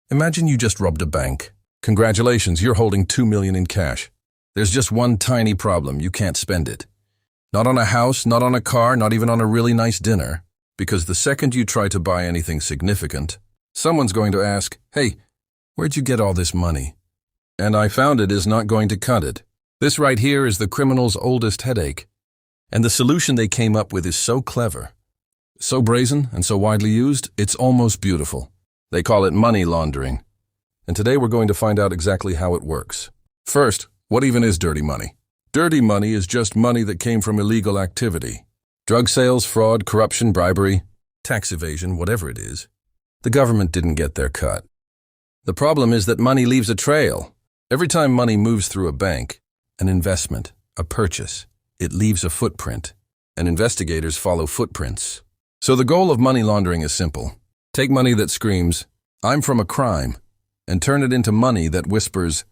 Imagine you just robbed a bank. Congratulations, you're holding $2 million in cash. There's just one tiny problem, you can't spend it. Not on a house, not on a car, not even on a really nice dinner. Because the second you try to buy anything significant, someone's going to ask, "Hey, where'd you get all this money?" And "I found it" is not going to cut it. This right here is the criminal's oldest headache. And the solution they came up with is so clever, so brazen, and so widely used, it's almost beautiful. They call it money laundering. And today we're going to find out exactly how it works. First, what even is dirty money? Dirty money is just money that came from illegal activity. Drug sales, fraud, corruption, bribery, tax evasion, whatever it is. The government didn't get their cut. The problem is that money leaves a trail. Every time money moves through a bank, an investment, a purchase, it leaves a footprint, and investigators follow footprints. So the goal of money laundering is simple. Take money that screams, "I'm from a crime," and turn it into money that whispers,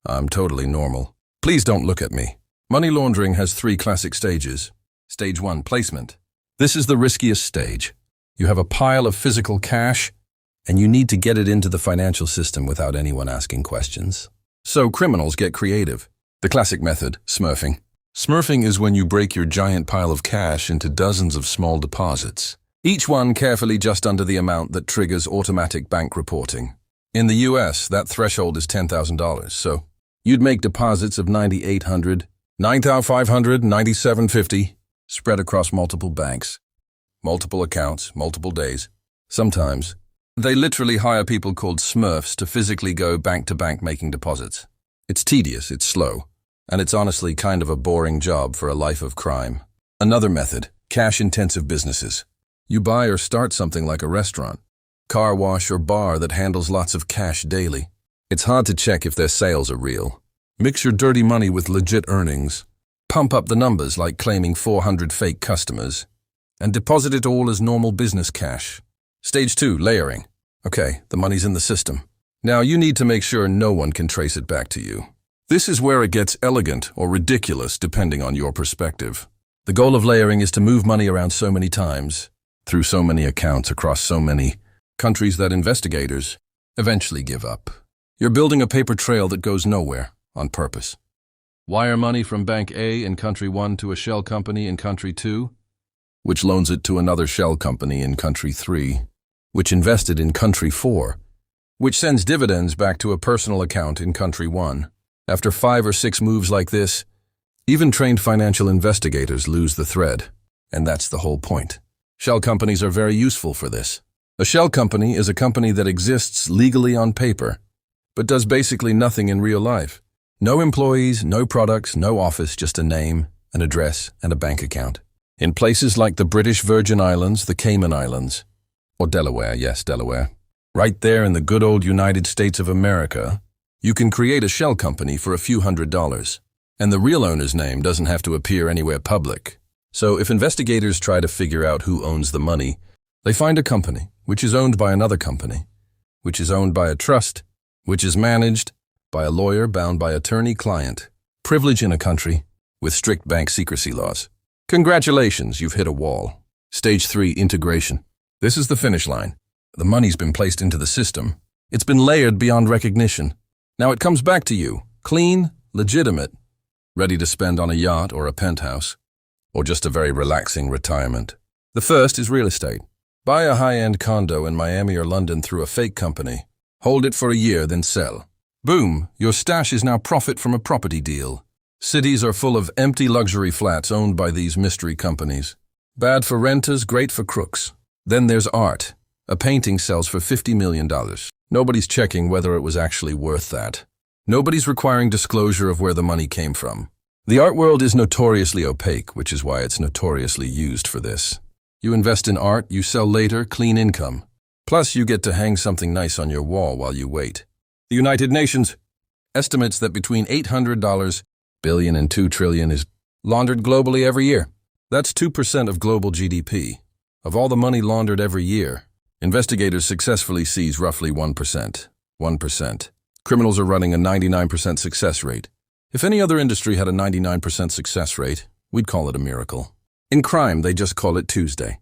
"I'm totally normal. Please don't look at me." Money laundering has 3 classic stages. Stage 1, placement. This is the riskiest stage. You have a pile of physical cash, and you need to get it into the financial system without anyone asking questions. So criminals get creative. The classic method, smurfing. Smurfing is when you break your giant pile of cash into dozens of small deposits, each one carefully just under the amount that triggers automatic bank reporting. In the US, that threshold is $10,000, so you'd make deposits of $9,800, $9,500, $9,750, spread across multiple banks, multiple accounts, multiple days. Sometimes, they literally hire people called Smurfs to physically go bank to bank making deposits. It's tedious, it's slow, and it's honestly kind of a boring job for a life of crime. Another method, cash-intensive businesses. You buy or start something like a restaurant, car wash, or bar that handles lots of cash daily. It's hard to check if their sales are real. Mix your dirty money with legit earnings. Pump up the numbers like claiming 400 fake customers, and deposit it all as normal business cash. Stage 2, layering. Okay, the money's in the system. Now you need to make sure no one can trace it back to you. This is where it gets elegant or ridiculous depending on your perspective. The goal of layering is to move money around so many times, through so many accounts across so many countries that investigators eventually give up. You're building a paper trail that goes nowhere on purpose. Wire money from Bank A in Country 1 to a shell company in Country 2, which loans it to another shell company in Country 3, which invested in Country 4, which sends dividends back to a personal account in Country 1. After 5 or 6 moves like this, even trained financial investigators lose the thread. And that's the whole point. Shell companies are very useful for this. A shell company is a company that exists legally on paper, but does basically nothing in real life. No employees, no products, no office, just a name, an address, and a bank account. In places like the British Virgin Islands, the Cayman Islands, or Delaware, yes, Delaware. Right there in the good old United States of America, you can create a shell company for a few $100s, and the real owner's name doesn't have to appear anywhere public. So if investigators try to figure out who owns the money, they find a company, which is owned by another company, which is owned by a trust, which is managed by a lawyer bound by attorney-client, privilege in a country with strict bank secrecy laws. Congratulations, you've hit a wall. Stage 3, integration. This is the finish line. The money's been placed into the system. It's been layered beyond recognition. Now it comes back to you, clean, legitimate, ready to spend on a yacht or a penthouse, or just a very relaxing retirement. The first is real estate. Buy a high-end condo in Miami or London through a fake company. Hold it for a year, then sell. Boom, your stash is now profit from a property deal. Cities are full of empty luxury flats owned by these mystery companies. Bad for renters, great for crooks. Then there's art. A painting sells for $50 million. Nobody's checking whether it was actually worth that. Nobody's requiring disclosure of where the money came from. The art world is notoriously opaque, which is why it's notoriously used for this. You invest in art, you sell later, clean income. Plus, you get to hang something nice on your wall while you wait. The United Nations estimates that between $800 billion and $2 trillion is laundered globally every year. That's 2% of global GDP. Of all the money laundered every year, investigators successfully seize roughly 1%. 1%. Criminals are running a 99% success rate. If any other industry had a 99% success rate, we'd call it a miracle. In crime, they just call it Tuesday.